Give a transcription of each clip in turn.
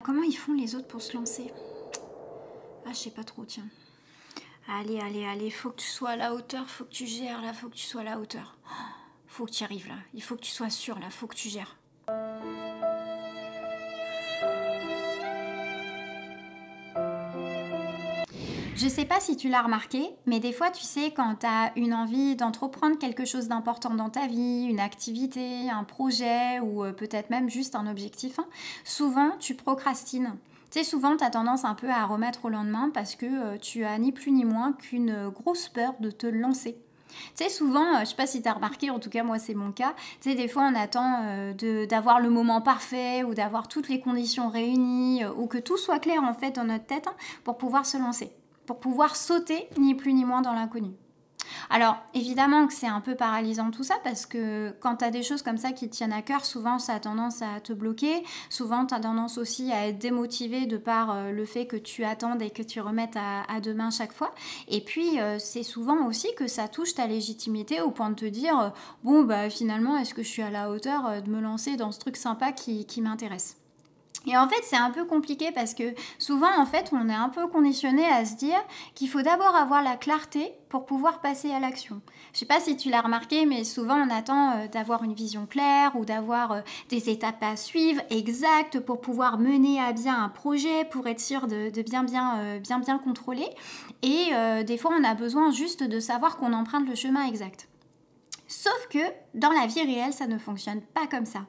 Comment ils font les autres pour se lancer? Ah, je sais pas trop, tiens. Allez, allez, allez, faut que tu sois à la hauteur, faut que tu gères, là, faut que tu sois à la hauteur. Faut que tu y arrives, là. Il faut que tu sois sûr, là, faut que tu gères. Je sais pas si tu l'as remarqué, mais des fois, tu sais, quand tu as une envie d'entreprendre quelque chose d'important dans ta vie, une activité, un projet ou peut-être même juste un objectif, hein, souvent tu procrastines. Tu sais, souvent, tu as tendance un peu à remettre au lendemain parce que tu as ni plus ni moins qu'une grosse peur de te lancer. Tu sais, souvent, je sais pas si tu as remarqué, en tout cas moi c'est mon cas, tu sais, des fois on attend d'avoir le moment parfait ou d'avoir toutes les conditions réunies ou que tout soit clair en fait dans notre tête, hein, pour pouvoir se lancer, pour pouvoir sauter ni plus ni moins dans l'inconnu. Alors, évidemment que c'est un peu paralysant tout ça parce que quand tu as des choses comme ça qui te tiennent à cœur, souvent ça a tendance à te bloquer. Souvent, tu as tendance aussi à être démotivé de par le fait que tu attendes et que tu remettes à demain chaque fois. Et puis, c'est souvent aussi que ça touche ta légitimité au point de te dire bon, bah finalement, est-ce que je suis à la hauteur de me lancer dans ce truc sympa qui m'intéresse? Et en fait, c'est un peu compliqué parce que souvent, en fait, on est un peu conditionné à se dire qu'il faut d'abord avoir la clarté pour pouvoir passer à l'action. Je sais pas si tu l'as remarqué, mais souvent, on attend d'avoir une vision claire ou d'avoir des étapes à suivre exactes pour pouvoir mener à bien un projet, pour être sûr de bien contrôler. Et des fois, on a besoin juste de savoir qu'on emprunte le chemin exact. Sauf que dans la vie réelle, ça ne fonctionne pas comme ça.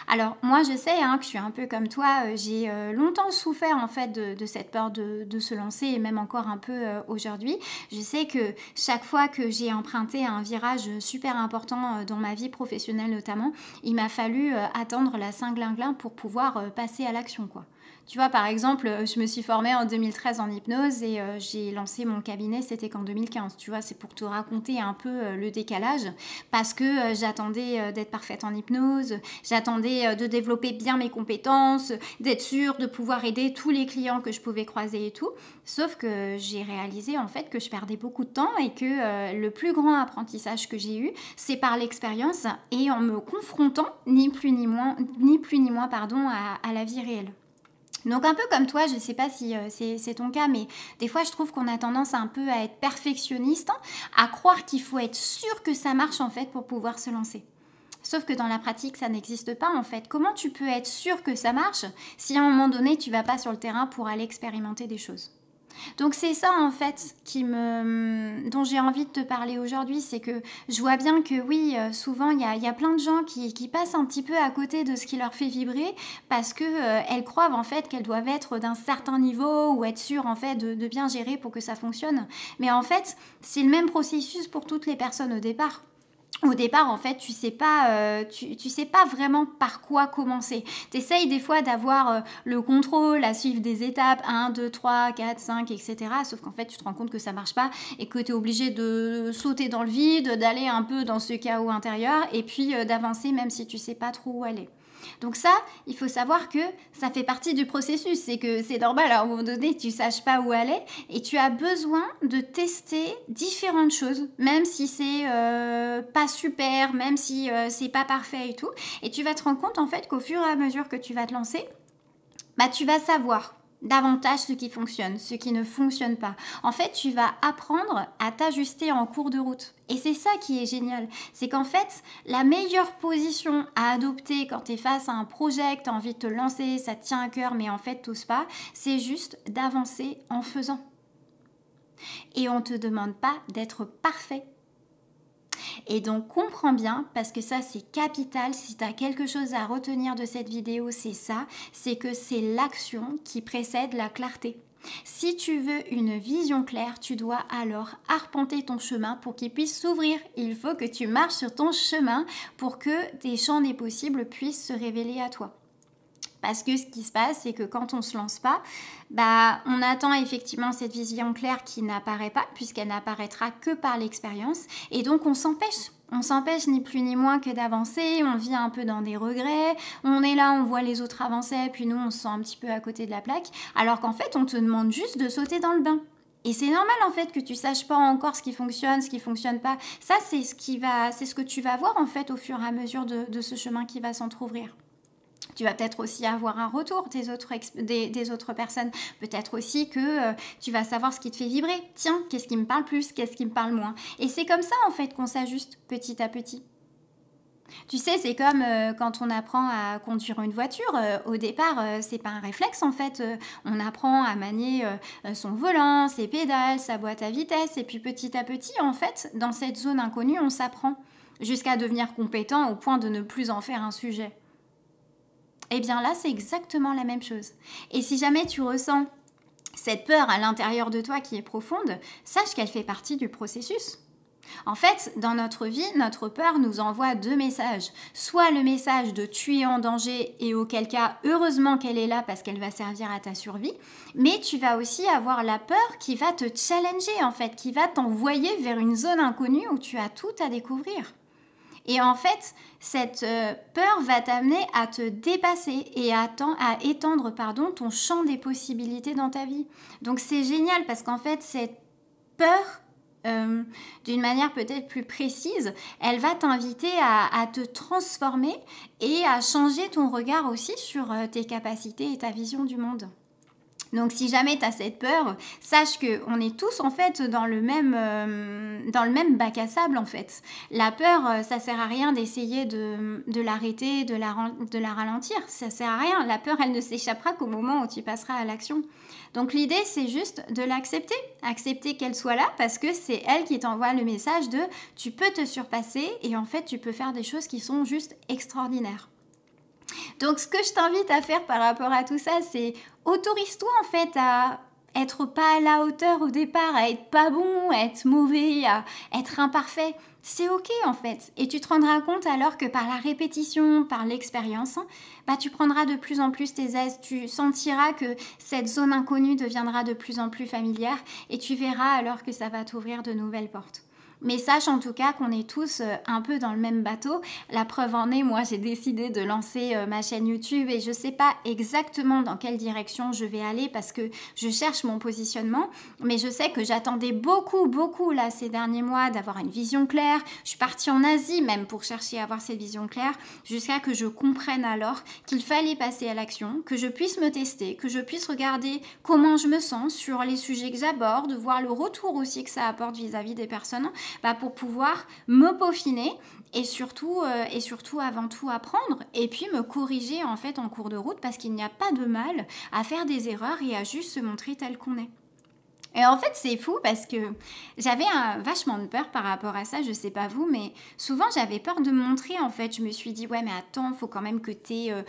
Alors moi, je sais que je suis un peu comme toi, j'ai longtemps souffert en fait de cette peur de se lancer et même encore un peu aujourd'hui. Je sais que chaque fois que j'ai emprunté un virage super important dans ma vie professionnelle notamment, il m'a fallu attendre la Saint-Glinglin pour pouvoir passer à l'action, quoi. Tu vois, par exemple, je me suis formée en 2013 en hypnose et j'ai lancé mon cabinet, c'était qu'en 2015. Tu vois, c'est pour te raconter un peu le décalage parce que j'attendais d'être parfaite en hypnose, j'attendais de développer bien mes compétences, d'être sûre de pouvoir aider tous les clients que je pouvais croiser et tout. Sauf que j'ai réalisé en fait que je perdais beaucoup de temps et que le plus grand apprentissage que j'ai eu, c'est par l'expérience et en me confrontant ni plus ni moins, pardon, à la vie réelle. Donc un peu comme toi, je ne sais pas si c'est ton cas, mais des fois je trouve qu'on a tendance un peu à être perfectionniste, hein, à croire qu'il faut être sûr que ça marche en fait pour pouvoir se lancer. Sauf que dans la pratique, ça n'existe pas en fait. Comment tu peux être sûr que ça marche si à un moment donné, tu vas pas sur le terrain pour aller expérimenter des choses? Donc c'est ça en fait dont j'ai envie de te parler aujourd'hui, c'est que je vois bien que oui, souvent il y a plein de gens qui passent un petit peu à côté de ce qui leur fait vibrer parce que elles croient en fait qu'elles doivent être d'un certain niveau ou être sûres en fait de bien gérer pour que ça fonctionne. Mais en fait, c'est le même processus pour toutes les personnes au départ. Au départ, en fait, tu sais pas vraiment par quoi commencer. Tu essayes des fois d'avoir le contrôle, à suivre des étapes, 1, 2, 3, 4, 5, etc. Sauf qu'en fait, tu te rends compte que ça marche pas et que tu es obligé de sauter dans le vide, d'aller un peu dans ce chaos intérieur et puis d'avancer même si tu sais pas trop où aller. Donc ça, il faut savoir que ça fait partie du processus. C'est que c'est normal, à un moment donné, tu ne saches pas où aller et tu as besoin de tester différentes choses, même si c'est pas super, même si c'est pas parfait et tout. Et tu vas te rendre compte en fait qu'au fur et à mesure que tu vas te lancer, bah, tu vas savoir davantage ce qui fonctionne, ce qui ne fonctionne pas. En fait, tu vas apprendre à t'ajuster en cours de route. Et c'est ça qui est génial. C'est qu'en fait, la meilleure position à adopter quand tu es face à un projet, que tu as envie de te lancer, ça te tient à cœur, mais en fait, tu n'oses pas, c'est juste d'avancer en faisant. Et on ne te demande pas d'être parfait. Et donc comprends bien, parce que ça c'est capital, si tu as quelque chose à retenir de cette vidéo, c'est ça, c'est que c'est l'action qui précède la clarté. Si tu veux une vision claire, tu dois alors arpenter ton chemin pour qu'il puisse s'ouvrir. Il faut que tu marches sur ton chemin pour que tes champs des possibles puissent se révéler à toi. Parce que ce qui se passe, c'est que quand on ne se lance pas, bah, on attend effectivement cette vision claire qui n'apparaît pas, puisqu'elle n'apparaîtra que par l'expérience. Et donc, on s'empêche. On s'empêche ni plus ni moins que d'avancer. On vit un peu dans des regrets. On est là, on voit les autres avancer, puis nous, on se sent un petit peu à côté de la plaque. Alors qu'en fait, on te demande juste de sauter dans le bain. Et c'est normal en fait que tu saches pas encore ce qui fonctionne pas. Ça, c'est ce que tu vas voir en fait au fur et à mesure de ce chemin qui va s'entrouvrir. Tu vas peut-être aussi avoir un retour des autres personnes. Peut-être aussi que tu vas savoir ce qui te fait vibrer. Tiens, qu'est-ce qui me parle plus, qu'est-ce qui me parle moins. Et c'est comme ça en fait qu'on s'ajuste petit à petit. Tu sais, c'est comme quand on apprend à conduire une voiture. Au départ, c'est pas un réflexe en fait. On apprend à manier son volant, ses pédales, sa boîte à vitesse. Et puis petit à petit, en fait, dans cette zone inconnue, on s'apprend jusqu'à devenir compétent au point de ne plus en faire un sujet. Eh bien là, c'est exactement la même chose. Et si jamais tu ressens cette peur à l'intérieur de toi qui est profonde, sache qu'elle fait partie du processus. En fait, dans notre vie, notre peur nous envoie deux messages. Soit le message de tu es en danger et auquel cas, heureusement qu'elle est là parce qu'elle va servir à ta survie, mais tu vas aussi avoir la peur qui va te challenger en fait, qui va t'envoyer vers une zone inconnue où tu as tout à découvrir. Et en fait, cette peur va t'amener à te dépasser et à étendre ton champ des possibilités dans ta vie. Donc c'est génial parce qu'en fait, cette peur, d'une manière peut-être plus précise, elle va t'inviter à te transformer et à changer ton regard aussi sur tes capacités et ta vision du monde. Donc si jamais tu as cette peur, sache qu'on est tous en fait dans le même bac à sable en fait. La peur, ça sert à rien d'essayer de l'arrêter, de la ralentir. Ça sert à rien. La peur, elle ne s'échappera qu'au moment où tu passeras à l'action. Donc l'idée, c'est juste de l'accepter. Accepter qu'elle soit là parce que c'est elle qui t'envoie le message de tu peux te surpasser et en fait tu peux faire des choses qui sont juste extraordinaires. Donc ce que je t'invite à faire par rapport à tout ça, c'est autorise-toi en fait à être pas à la hauteur au départ, à être pas bon, à être mauvais, à être imparfait. C'est ok en fait. Et tu te rendras compte alors que par la répétition, par l'expérience, tu prendras de plus en plus tes aises. Tu sentiras que cette zone inconnue deviendra de plus en plus familière et tu verras alors que ça va t'ouvrir de nouvelles portes. Mais sache en tout cas qu'on est tous un peu dans le même bateau. La preuve en est, moi j'ai décidé de lancer ma chaîne YouTube et je ne sais pas exactement dans quelle direction je vais aller parce que je cherche mon positionnement. Mais je sais que j'attendais beaucoup là ces derniers mois d'avoir une vision claire. Je suis partie en Asie même pour chercher à avoir cette vision claire jusqu'à que je comprenne alors qu'il fallait passer à l'action, que je puisse me tester, que je puisse regarder comment je me sens sur les sujets que j'aborde, voir le retour aussi que ça apporte vis-à-vis des personnes. Pour pouvoir me peaufiner et surtout avant tout apprendre et puis me corriger en fait en cours de route parce qu'il n'y a pas de mal à faire des erreurs et à juste se montrer tel qu'on est. Et en fait, c'est fou parce que j'avais vachement de peur par rapport à ça, je sais pas vous, mais souvent j'avais peur de me montrer en fait. Je me suis dit, ouais, mais attends, faut quand même que tu aies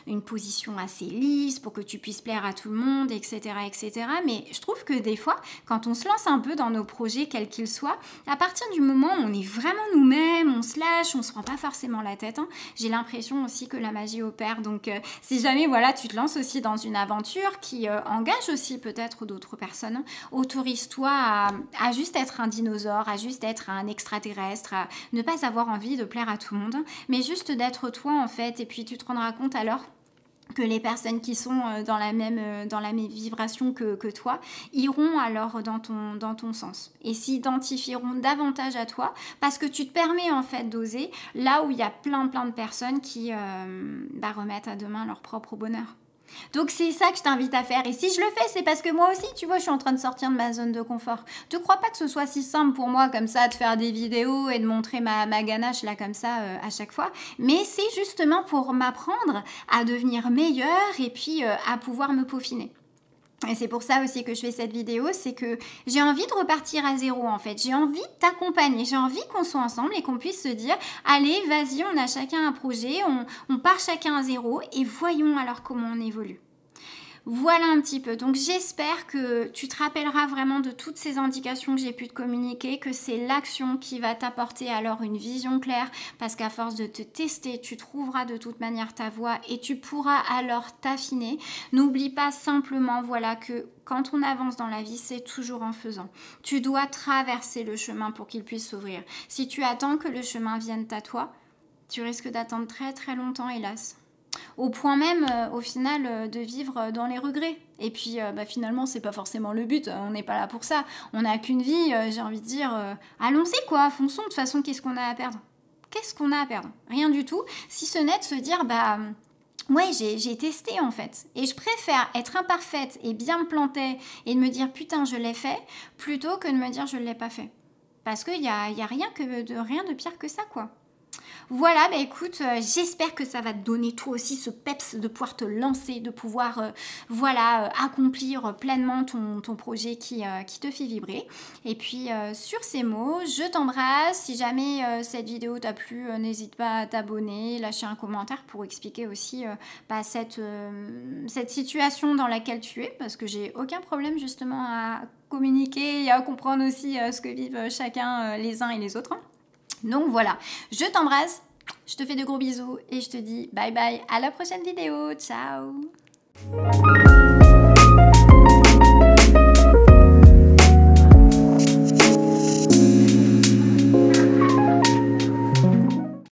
une position assez lisse pour que tu puisses plaire à tout le monde, etc., etc. Mais je trouve que des fois, quand on se lance un peu dans nos projets, quels qu'ils soient, à partir du moment où on est vraiment nous-mêmes, on se lâche, on se prend pas forcément la tête, j'ai l'impression aussi que la magie opère. Donc, si jamais voilà, tu te lances aussi dans une aventure qui engage aussi peut-être d'autres personnes, autorise-toi à juste être un dinosaure, à juste être un extraterrestre, à ne pas avoir envie de plaire à tout le monde, mais juste d'être toi en fait. Et puis tu te rendras compte alors que les personnes qui sont dans la même vibration que toi iront alors dans ton sens et s'identifieront davantage à toi parce que tu te permets en fait d'oser là où il y a plein de personnes qui remettent à demain leur propre bonheur. Donc c'est ça que je t'invite à faire. Et si je le fais, c'est parce que moi aussi, tu vois, je suis en train de sortir de ma zone de confort. Ne crois pas que ce soit si simple pour moi comme ça de faire des vidéos et de montrer ma ganache là comme ça à chaque fois. Mais c'est justement pour m'apprendre à devenir meilleure et puis à pouvoir me peaufiner. Et c'est pour ça aussi que je fais cette vidéo, c'est que j'ai envie de repartir à zéro en fait. J'ai envie de t'accompagner, j'ai envie qu'on soit ensemble et qu'on puisse se dire allez, vas-y, on a chacun un projet, on part chacun à zéro et voyons alors comment on évolue. Voilà un petit peu. Donc j'espère que tu te rappelleras vraiment de toutes ces indications que j'ai pu te communiquer, que c'est l'action qui va t'apporter alors une vision claire parce qu'à force de te tester, tu trouveras de toute manière ta voie et tu pourras alors t'affiner. N'oublie pas simplement voilà que quand on avance dans la vie, c'est toujours en faisant. Tu dois traverser le chemin pour qu'il puisse s'ouvrir. Si tu attends que le chemin vienne à toi, tu risques d'attendre très longtemps, hélas. Au point même, au final, de vivre dans les regrets. Et puis, finalement, c'est pas forcément le but. On n'est pas là pour ça. On n'a qu'une vie, j'ai envie de dire, allons-y quoi, fonçons. De toute façon, qu'est-ce qu'on a à perdre? Qu'est-ce qu'on a à perdre? Rien du tout. Si ce n'est de se dire, Ouais, j'ai testé en fait. Et je préfère être imparfaite et bien me planter et de me dire putain, je l'ai fait, plutôt que de me dire je ne l'ai pas fait. Parce qu'il y a rien de pire que ça, quoi. Voilà, bah écoute, j'espère que ça va te donner toi aussi ce peps de pouvoir te lancer, de pouvoir accomplir pleinement ton projet qui te fait vibrer. Et puis sur ces mots, je t'embrasse. Si jamais cette vidéo t'a plu, n'hésite pas à t'abonner, lâcher un commentaire pour expliquer aussi cette situation dans laquelle tu es, parce que j'ai aucun problème justement à communiquer et à comprendre aussi ce que vivent chacun les uns et les autres. Donc voilà, je t'embrasse, je te fais de gros bisous et je te dis bye bye, à la prochaine vidéo, ciao.